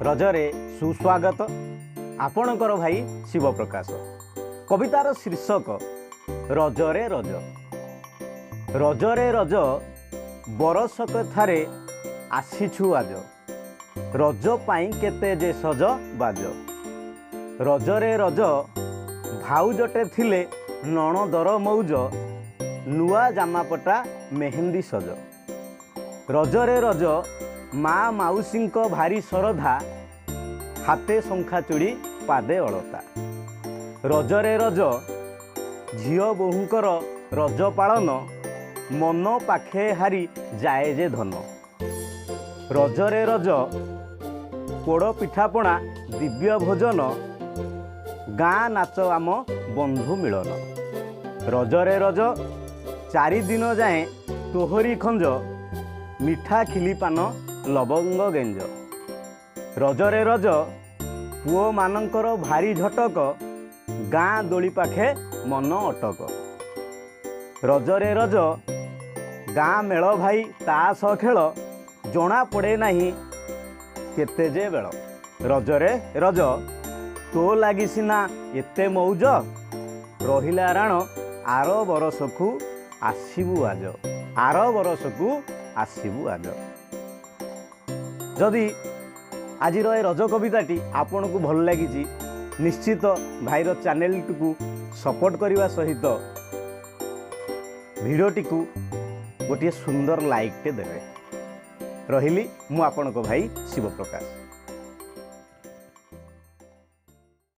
रजरे सुस्वागत आपणकर भाई शिव प्रकाश। कवितार शीर्षक रजरे रज। रजरे रज बरसक थारे आसीछु आज, रज पाई केते जे सज बाज। रजरे रज भाउजटे थिले नणदर मौज, नुआ जामापटा मेहेंदी सज। रजरे रज माँ माउसींक भारी श्रद्धा, हाथे शंखा चूड़ी पादे अलता। रजरे रज झियो बोहूंकर रज पालन, मन पाखे हारी जाए जे धन। रजरे रज पोड़ पिठापणा दिव्य भोजन, गाँ नाच आम बंधु मिलन। रजरे रज चारि दिन जाए तोहरी खंज, मिठा खिली पान लवंग गेंज। रजरे रज पुओ मानंकर भारी झटक, गाँ दोली पाखे मन अटक। रजरे रज गाँ मेल भाई तास खेल, जना पड़े नहीं केते जे बेल। रजरे रज तो लागी सिना एते मौज, रहिला राण आर बरसकू आसीबू आज। आर बरसकू आसीबू आज। जदि आजिर ए रज कविताटी आपन को भल लगी, निश्चित भाईर चैनल को सपोर्ट करने सहित भिडियोटी को गोटे सुंदर लाइक टे देवे। रहिली मु आपन को भाई शिव प्रकाश।